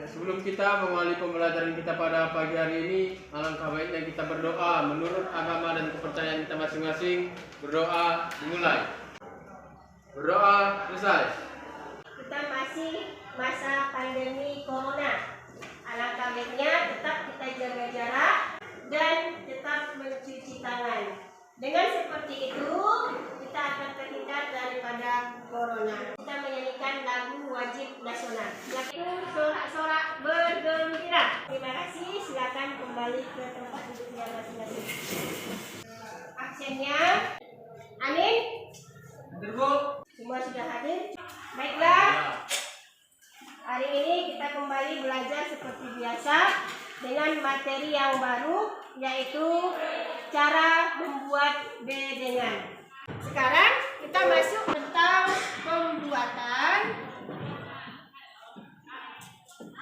Sebelum kita mengawali pembelajaran kita pada pagi hari ini, alangkah baiknya kita berdoa menurut agama dan kepercayaan kita masing-masing. Berdoa dimulai. Berdoa selesai. Kita masih masa pandemi corona. Alangkah baiknya tetap kita jaga jarak dan tetap mencuci tangan. Dengan seperti itu, kita akan terhindar daripada corona. Kita menyanyikan lagu wajib nasional. Lagu sorak-sorak bergembira. Terima kasih. Silakan kembali ke tempat duduknya masing-masing. Aksennya, Amin. Hadir, Bu. Semua sudah hadir. Baiklah. Hari ini kita kembali belajar seperti biasa dengan materi yang baru, yaitu cara membuat bedengan. Sekarang kita masuk tentang pembuatan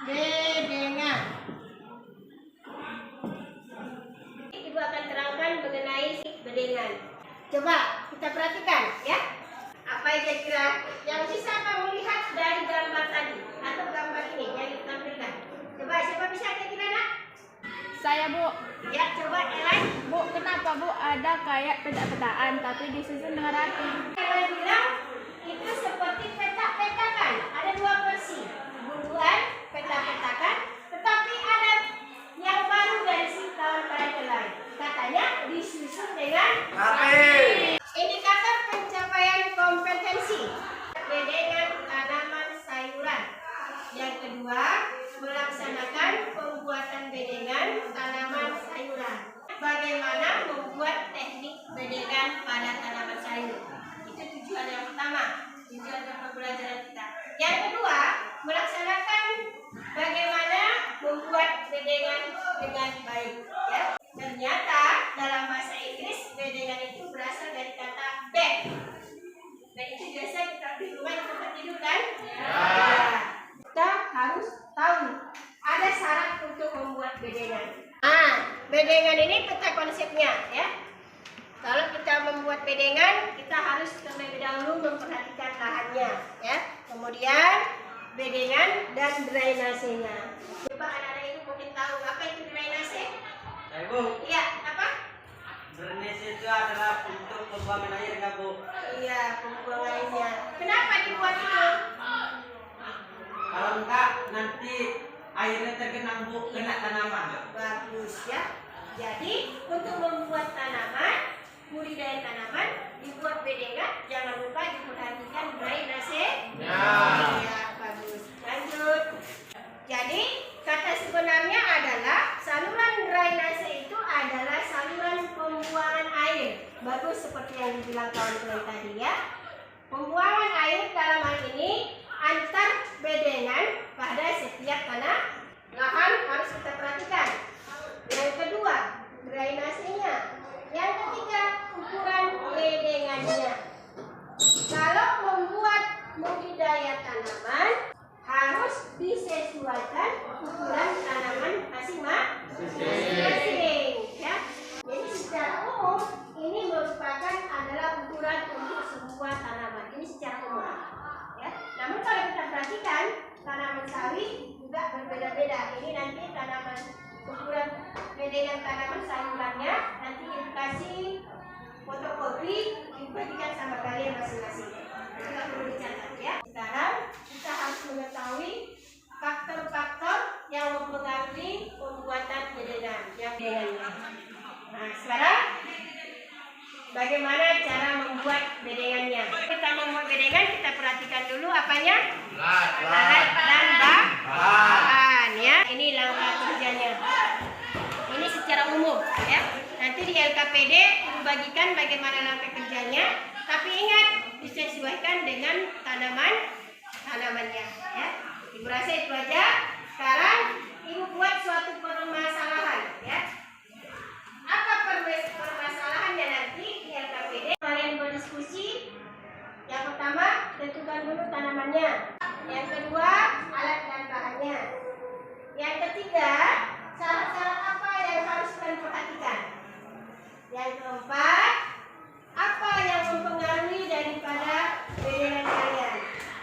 bedengan. Ibu akan terangkan mengenai bedengan. Coba kita perhatikan ya. Apa yang kira-kira yang bisa kamu lihat dari gambar tadi atau gambar ini yang ditampilkan? Coba siapa bisa kira-kira nak? Saya, Bu. Ya, coba Ellen. Bu, kenapa Bu ada kayak peta-petaan tapi disusun dengan rapi? Ellen bilang itu seperti petak-petakan. Ada dua versi, buruan, peta-petakan. Tetapi ada yang baru dari si kawan-kawan lain. Katanya disusun dengan rapi. Indikator pencapaian kompetensi bedengan tanaman sayuran. Yang kedua, melaksanakan pembuatan bedengan tanaman sayuran. Bagaimana membuat teknik bedengan pada tanaman sayur. Itu tujuan yang pertama, tujuan pembelajaran kita. Yang kedua, melaksanakan bagaimana membuat bedengan dengan baik. Ya. Ternyata dalam bahasa Inggris bedengan itu berasal dari kata bed. Dan itu biasa kita di rumah di tempat tidur kan? Ya. Kita harus tahu ada syarat untuk membuat bedengan. Bedengan ini peta konsepnya ya. Kalau kita membuat bedengan, kita harus terlebih dahulu memperhatikan lahannya ya. Kemudian bedengan dan drainasenya. Coba anak-anak ini mungkin tahu apa itu drainase? Ibu. Iya, apa? Drainase itu adalah untuk pembuangan air, nggak Bu? Iya, pembuangan airnya. Kenapa dibuat itu? Kalau enggak nanti airnya tergenang Bu, kena tanaman. Bagus ya. Jadi untuk membuat tanaman, budidaya tanaman, dibuat bedengan, jangan lupa diperhatikan drainase. Ya, bagus. Lanjut. Jadi kata sebenarnya adalah saluran drainase itu adalah saluran pembuangan air. Bagus seperti yang dibilang kawan-kawan tadi ya. Pembuangan air dalam hal ini antar bedengan pada setiap tanah lahan harus kita perhatikan. Yang kedua, drainasenya. Yang ketiga, ukuran bedengannya. Kalau membuat budidaya tanaman harus disesuaikan ukuran tanaman masing-masing. Ya. Jadi secara umum ini merupakan adalah ukuran untuk semua tanaman. Ini secara umum. Ya. Namun kalau kita perhatikan tanaman sawit juga berbeda-beda. Ini nanti tanaman ukuran bedengan tanaman sayurannya nanti dikasih fotokopi dibagikan sama kalian masing-masing. Itu nggak perlu dicatat ya. Sekarang kita harus mengetahui faktor-faktor yang mempengaruhi pembuatan bedengan. Nah, sekarang bagaimana cara membuat bedengannya? Kita membuat bedengan, kita perhatikan dulu apanya? Alat dan bahan ya. Ini langkah kerjanya. Ini secara umum ya. Nanti di LKPD dibagikan bagaimana langkah kerjanya, tapi ingat disesuaikan dengan tanamannya ya. Ibu rasa itu aja. Sekarang Ibu buat suatu permasalahan ya. Apa permasalahannya nanti di LKPD? Kalian berdiskusi. Yang pertama, tentukan dulu tanamannya. Yang kedua, alat dan bahannya. Yang ketiga, syarat-syarat apa yang harus kalian perhatikan. Yang keempat, apa yang mempengaruhi daripada bedengan kalian.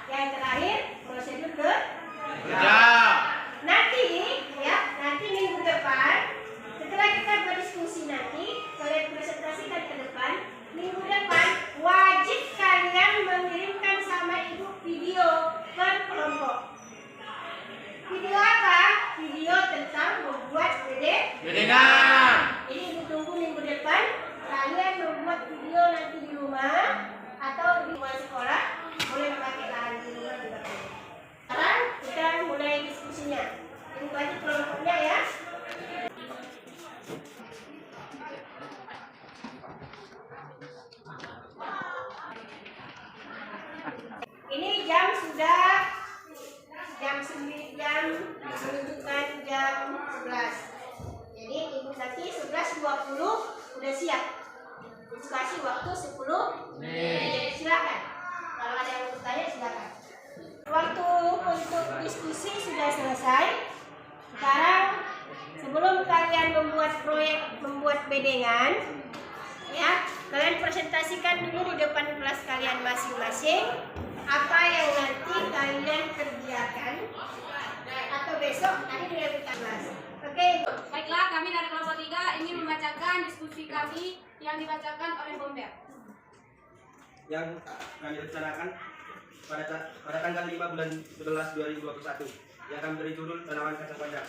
Yang terakhir, prosedur kerja. Tunggu aja kelompoknya ya. Ini jam sudah jam 9, menunjukkan jam 11. Jadi ibu nanti 11.20 udah siap. Ibu kasih waktu 10 menit. Silakan. Kalau ada yang bertanya silakan. Waktu untuk diskusi sudah selesai. Sekarang sebelum kalian membuat bedengan, ya, kalian presentasikan dulu di depan kelas kalian masing-masing apa yang nanti kalian kerjakan atau besok nanti dilakukan kelas. Oke. Baiklah, kami dari kelompok 3 ingin membacakan diskusi kami yang dibacakan oleh Bomber. Yang kami rencanakan pada tanggal 5 bulan 11 2021 yang akan beri judul tanaman kacang panjang.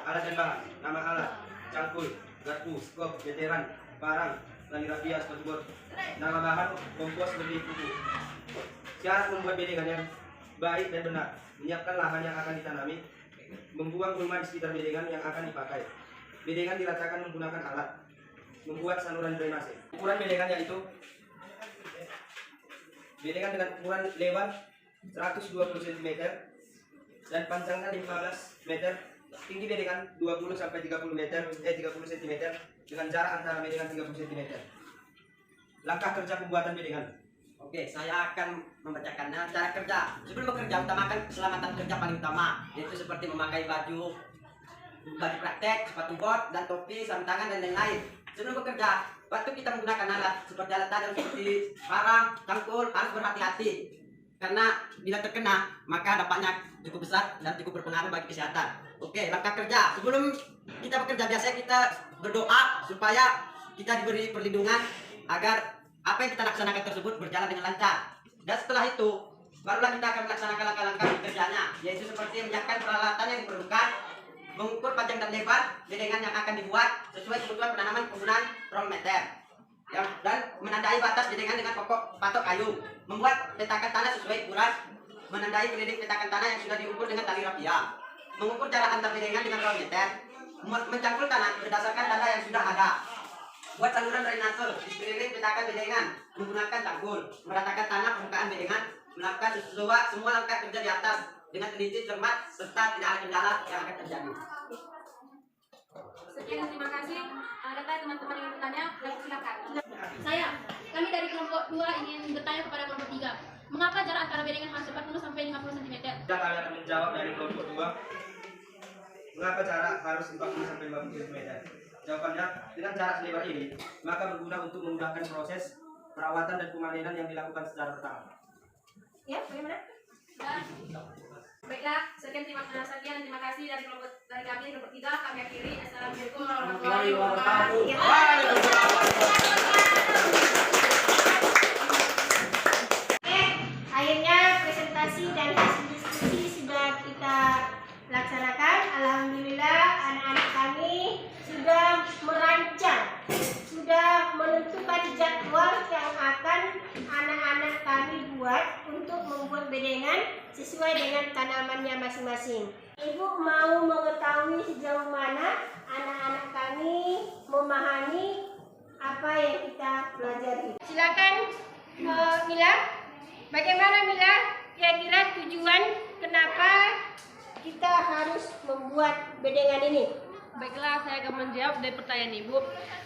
Alat dan bahan: nama alat, cangkul, garpu, skop, veteran, parang, tali rafia, spatbot. Nama bahan: kompos berli pupuk. Cara membuat bedengan yang baik dan benar: menyiapkan lahan yang akan ditanami, membuang gulma di sekitar bedengan yang akan dipakai. Bedengan diratakan menggunakan alat, membuat saluran drainase. Ukuran bedengan yaitu bedengan dengan ukuran lebar 120 cm dan panjangnya 15 meter. Tinggi bedengan 20 sampai 30 cm dengan jarak antara bedengan 30 cm. Langkah kerja pembuatan bedengan. Oke, saya akan membacakannya. Cara kerja: sebelum bekerja, utamakan keselamatan kerja paling utama, yaitu seperti memakai baju praktek, sepatu bot, dan topi, sarung tangan, dan lain-lain. Sebelum bekerja, waktu kita menggunakan alat seperti alat tajam seperti parang, cangkul, harus berhati-hati karena bila terkena maka dampaknya cukup besar dan cukup berpengaruh bagi kesehatan. Oke, langkah kerja: sebelum kita bekerja biasanya kita berdoa supaya kita diberi perlindungan agar apa yang kita laksanakan tersebut berjalan dengan lancar. Dan setelah itu barulah kita akan melaksanakan langkah-langkah kerjanya, yaitu seperti menyiapkan peralatan yang diperlukan, mengukur panjang dan lebar bedengan yang akan dibuat sesuai kebutuhan penanaman penggunaan rong meter, dan menandai batas bedengan dengan pokok patok kayu, membuat petakan tanah sesuai ukuran, menandai keliling petakan tanah yang sudah diukur dengan tali rafia, mengukur jarak antar bedengan dengan rong meter, mencangkul tanah berdasarkan tanda yang sudah ada, buat saluran drainase di sekeliling petakan bedengan menggunakan cangkul, meratakan tanah permukaan bedengan, melakukan semua langkah kerja di atas dengan teliti, cermat, serta tidak ada kendala yang akan terjadi. Sekian, terima kasih. Ada teman-teman yang bertanya, silakan. Kami dari kelompok 2 ingin bertanya kepada kelompok 3. Mengapa jarak antara bedengan harus 40 sampai 50 cm? Kita akan menjawab dari kelompok 2. Mengapa jarak harus 40 sampai 50 cm? Jawabannya, dengan jarak selebar ini, maka berguna untuk memudahkan proses perawatan dan pemanenan yang dilakukan secara bertahap. Ya, bagaimana? Baiklah, sekian terima kasih dari kami kelompok 3. Kami akhiri. Assalamualaikum warahmatullahi wabarakatuh. Akhirnya presentasi dan hasil diskusi sudah kita laksanakan. Alhamdulillah anak-anak kami sudah merancang, sudah menentukan jadwal yang akan anak-anak kami buat untuk membuat bedengan sesuai dengan tanamannya masing-masing. Ibu mau mengetahui sejauh mana anak-anak kami memahami apa yang kita pelajari. Silakan Mila, bagaimana Mila? Kira-kira tujuan kenapa kita harus membuat bedengan ini? Baiklah, saya akan menjawab dari pertanyaan Ibu.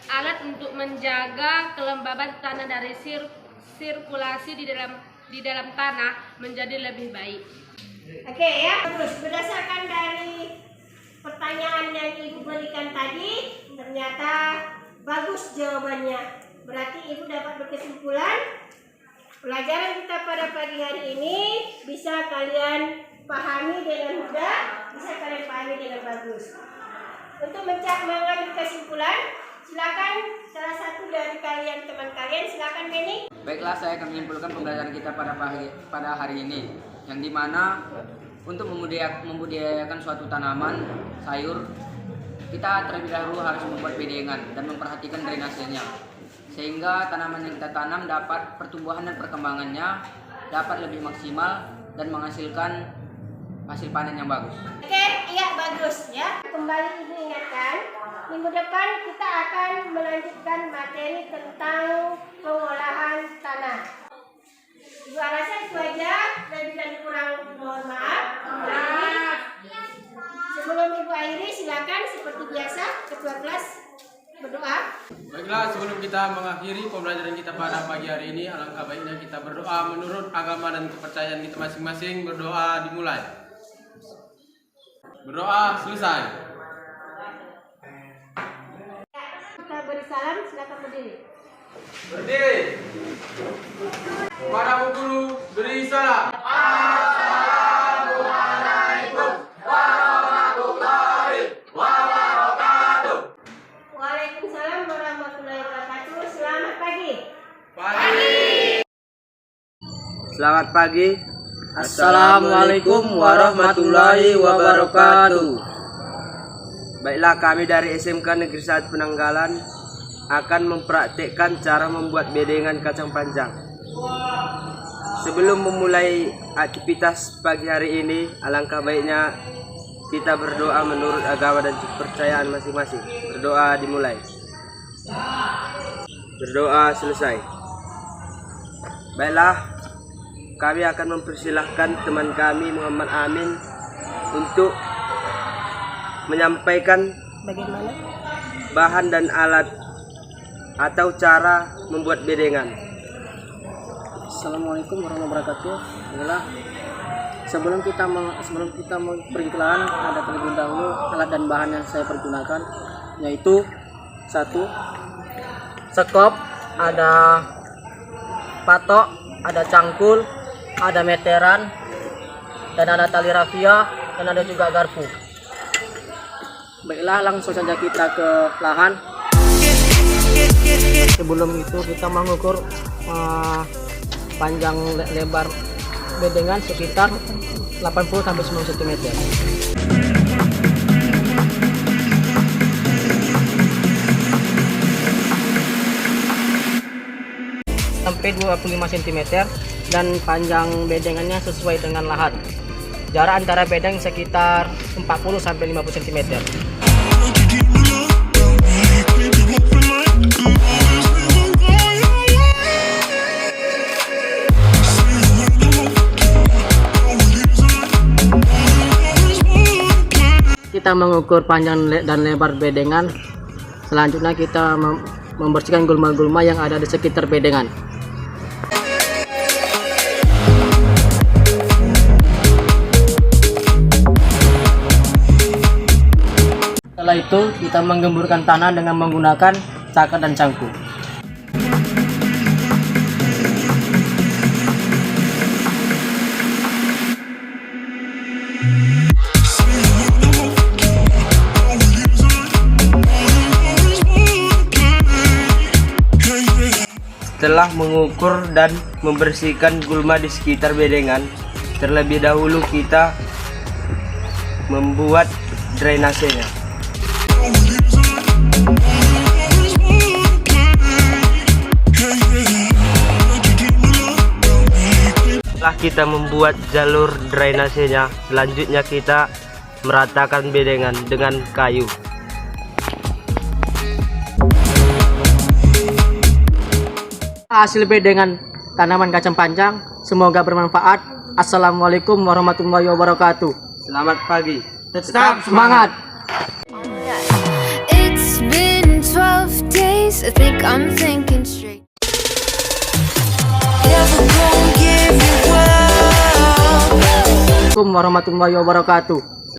Alat untuk menjaga kelembaban tanah dari sirkulasi di dalam tanah menjadi lebih baik. Oke ya, terus berdasarkan dari pertanyaan yang Ibu berikan tadi, ternyata bagus jawabannya. Berarti Ibu dapat berkesimpulan pelajaran kita pada pagi hari ini bisa kalian pahami dengan mudah, bisa kalian pahami dengan bagus. Untuk mengambil kesimpulan, silakan salah satu dari kalian, teman kalian, silakan Benny. Baiklah, saya akan menyimpulkan pembelajaran kita pada hari ini, yang dimana untuk membudidayakan suatu tanaman sayur, kita terlebih dahulu harus membuat bedengan dan memperhatikan drainasenya, sehingga tanaman yang kita tanam dapat pertumbuhan dan perkembangannya dapat lebih maksimal dan menghasilkan hasil panen yang bagus. Oke, Iya, bagus ya. Kembali Ibu ingatkan, minggu depan kita akan melanjutkan materi tentang pengolahan tanah. Ibu rasa itu aja, lebih dan kurang mohon maaf. Sebelum Ibu akhiri, silakan seperti biasa ketua kelas berdoa. Baiklah, sebelum kita mengakhiri pembelajaran kita pada pagi hari ini, alangkah baiknya kita berdoa menurut agama dan kepercayaan kita masing-masing. Berdoa dimulai. Berdoa selesai. Kita beri salam, silakan berdiri. Berdiri. Kepada Bu Guru, beri salam. Assalamualaikum warahmatullahi wabarakatuh. Waalaikumsalam warahmatullahi wabarakatuh. Selamat pagi. Selamat pagi. Assalamualaikum warahmatullahi wabarakatuh. Baiklah, kami dari SMK Negeri 1 Penanggalan akan mempraktikkan cara membuat bedengan kacang panjang. Sebelum memulai aktivitas pagi hari ini, alangkah baiknya kita berdoa menurut agama dan kepercayaan masing-masing. Berdoa dimulai. Berdoa selesai. Baiklah, kami akan mempersilahkan teman kami Muhammad Amin untuk menyampaikan Bagaimana? bahan dan alat atau cara membuat bedengan. Assalamualaikum warahmatullahi wabarakatuh. Inilah sebelum kita mau pergi ke lahan, ada terlebih dahulu alat dan bahan yang saya pergunakan, yaitu 1 sekop, ada patok, ada cangkul, ada meteran, dan ada tali rafia, dan ada juga garpu. Baiklah, langsung saja kita ke lahan. Sebelum itu kita mengukur panjang lebar bedengan sekitar 80-90 cm. Sampai 25 cm dan panjang bedengannya sesuai dengan lahan. Jarak antara bedeng sekitar 40-50 cm. Kita mengukur panjang dan lebar bedengan. Selanjutnya kita membersihkan gulma-gulma yang ada di sekitar bedengan. Setelah itu kita menggemburkan tanah dengan menggunakan cakar dan cangkul. Setelah mengukur dan membersihkan gulma di sekitar bedengan, terlebih dahulu kita membuat drainasenya. Setelah kita membuat jalur drainasenya, selanjutnya kita meratakan bedengan dengan kayu. Hasil bedengan tanaman kacang panjang semoga bermanfaat. Assalamualaikum warahmatullahi wabarakatuh. Selamat pagi. Tetap semangat. It's been 12 days, I think I'm thinking straight. Never gonna give you up. Assalamualaikum warahmatullahi wabarakatuh.